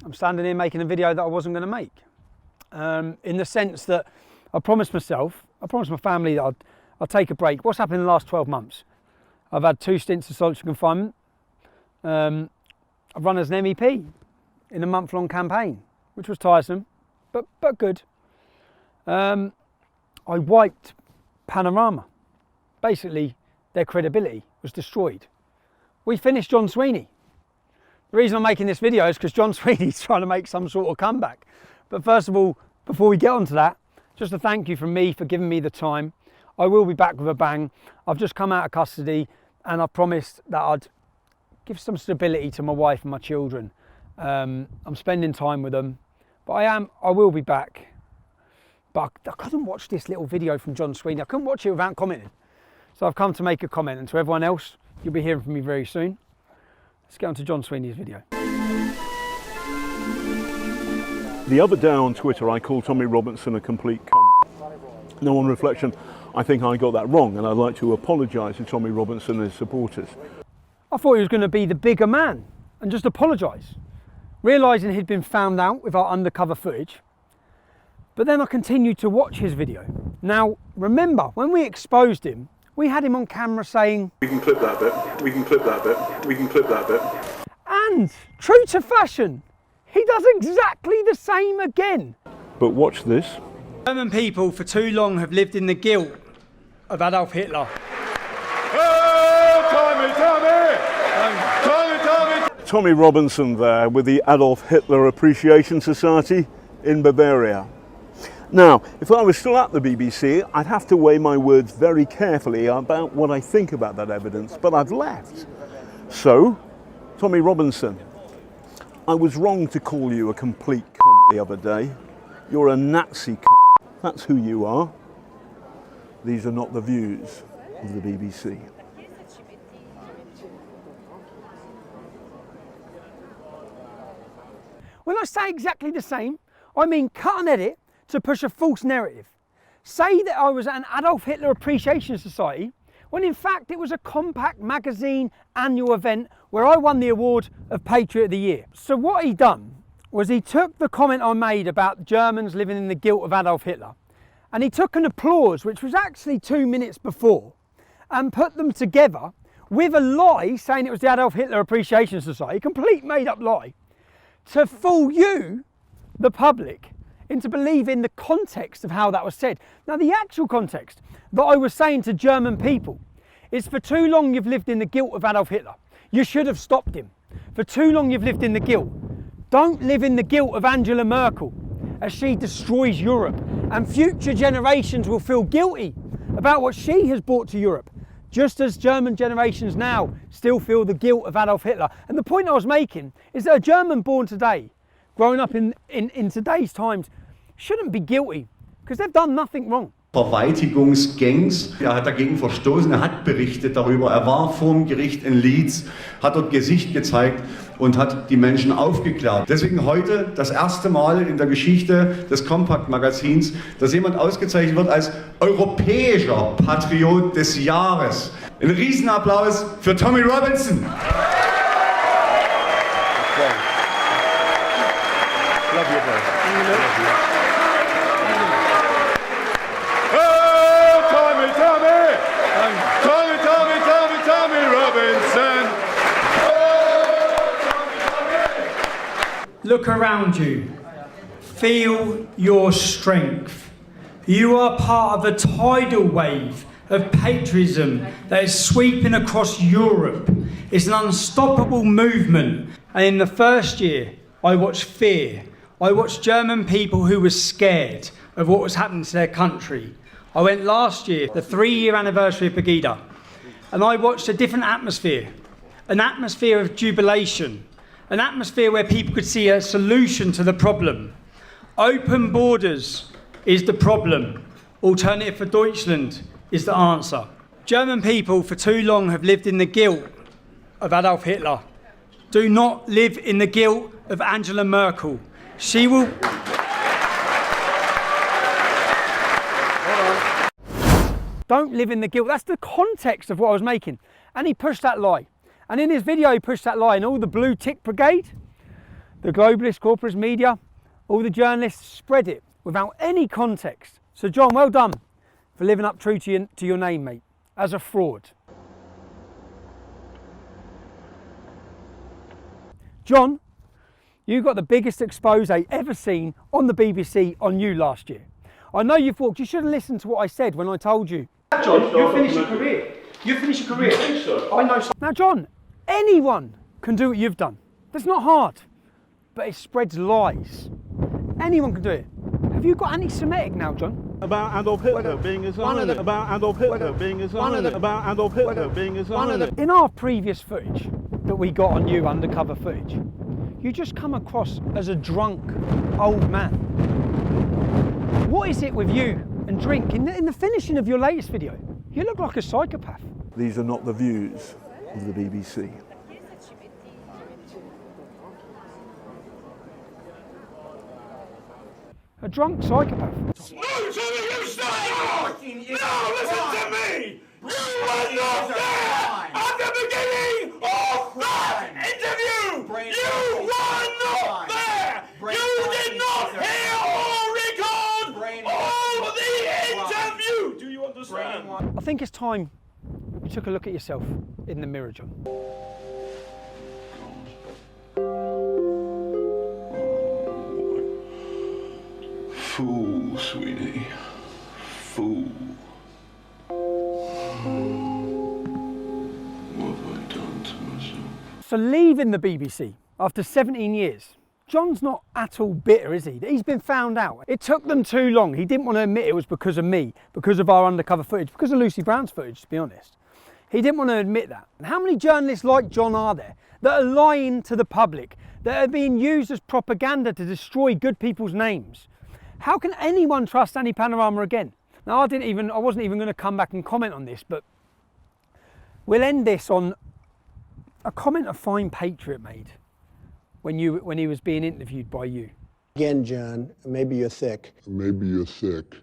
I'm standing here making a video that I wasn't going to make. In the sense that I promised myself, I promised my family that I'd take a break. What's happened in the last 12 months? I've had 2 stints of solitary confinement. I've run as an MEP in a month-long campaign, which was tiresome, but good. I wiped Panorama. Basically, their credibility was destroyed. We finished John Sweeney. The reason I'm making this video is because John Sweeney's trying to make some sort of comeback. But first of all, before we get onto that, just a thank you from me for giving me the time. I will be back with a bang. I've just come out of custody and I promised that I'd give some stability to my wife and my children. I'm spending time with them, but I will be back. But I couldn't watch this little video from John Sweeney. I couldn't watch it without commenting. So I've come to make a comment, and to everyone else, you'll be hearing from me very soon. Let's get on to John Sweeney's video. The other day on Twitter, I called Tommy Robinson a complete cunt. Now, on reflection, I think I got that wrong, and I'd like to apologise to Tommy Robinson and his supporters. I thought he was going to be the bigger man and just apologise, realising he'd been found out with our undercover footage. But then I continued to watch his video. Now, remember, when we exposed him, we had him on camera saying, "We can clip that bit, we can clip that bit, we can clip that bit." And, true to fashion, he does exactly the same again. But watch this. German people for too long have lived in the guilt of Adolf Hitler. Tommy Robinson there with the Adolf Hitler Appreciation Society in Bavaria. Now, if I was still at the BBC, I'd have to weigh my words very carefully about what I think about that evidence, but I've left. So, Tommy Robinson, I was wrong to call you a complete cunt the other day. You're a Nazi cunt. That's who you are. These are not the views of the BBC. When I say exactly the same, I mean cut and edit to push a false narrative. Say that I was at an Adolf Hitler Appreciation Society, when in fact it was a Compact magazine annual event where I won the award of Patriot of the Year. So what he done was he took the comment I made about Germans living in the guilt of Adolf Hitler, and he took an applause, which was actually 2 minutes before, and put them together with a lie saying it was the Adolf Hitler Appreciation Society, a complete made up lie, to fool you, the public, into believing the context of how that was said. Now, the actual context that I was saying to German people is, for too long you've lived in the guilt of Adolf Hitler. You should have stopped him. For too long you've lived in the guilt. Don't live in the guilt of Angela Merkel as she destroys Europe, and future generations will feel guilty about what she has brought to Europe, just as German generations now still feel the guilt of Adolf Hitler. And the point I was making is that a German born today, growing up in today's times, shouldn't be guilty because they've done nothing wrong. Vergewaltigungsgangs. Er hat dagegen verstoßen, er hat berichtet darüber. Er war vor dem Gericht in Leeds, hat dort Gesicht gezeigt und hat die Menschen aufgeklärt. Deswegen heute das erste Mal in der Geschichte des Compact-Magazins, dass jemand ausgezeichnet wird als europäischer Patriot des Jahres. Ein Riesenapplaus für Tommy Robinson. Love you, bro. Tommy Robinson. Look around you. Feel your strength. You are part of a tidal wave of patriotism that is sweeping across Europe. It's an unstoppable movement. And in the first year, I watched fear. I watched German people who were scared of what was happening to their country. I went last year, the 3-year anniversary of Pegida, and I watched a different atmosphere, an atmosphere of jubilation, an atmosphere where people could see a solution to the problem. Open borders is the problem. Alternative for Deutschland is the answer. German people for too long have lived in the guilt of Adolf Hitler. Do not live in the guilt of Angela Merkel. She will... Don't live in the guilt. That's the context of what I was making. And he pushed that lie. And in his video, he pushed that lie. And all the blue tick brigade, The globalist, corporate media, all the journalists spread it without any context. So John, well done for living up true to your name, mate, as a fraud. John, you got the biggest expose ever seen on the BBC on you last year. I know you've walked, you should have listened to what I said when I told you. John, you'll finish your career. You finish your career. You think so? I know. Now John, anyone can do what you've done. That's not hard, but it spreads lies. Anyone can do it. Have you got anti-Semitic now, John? About Adolf Hitler being a Zionist. About Adolf Hitler being a Zionist. About Adolf Hitler being a Zionist. In our previous footage that we got on you, undercover footage, you just come across as a drunk old man. What is it with you and drink? In the finishing of your latest video, you look like a psychopath. These are not the views of the BBC. A drunk psychopath. No, Tommy, you stop! No, listen to me! You were not there at the beginning of that interview! You were not there! You did not hear or record all the interview! Do you understand? I think it's time you took a look at yourself in the mirror, John. Fool, Sweeney. Fool. What have I done to myself? So leaving the BBC after 17 years, John's not at all bitter, is he? He's been found out. It took them too long. He didn't want to admit it was because of me, because of our undercover footage, because of Lucy Brown's footage, to be honest. He didn't want to admit that. And how many journalists like John are there that are lying to the public, that are being used as propaganda to destroy good people's names? How can anyone trust Annie Panorama again? Now, I wasn't even going to come back and comment on this, but we'll end this on a comment a fine patriot made when he was being interviewed by you. Again, John, maybe you're thick. Maybe you're thick.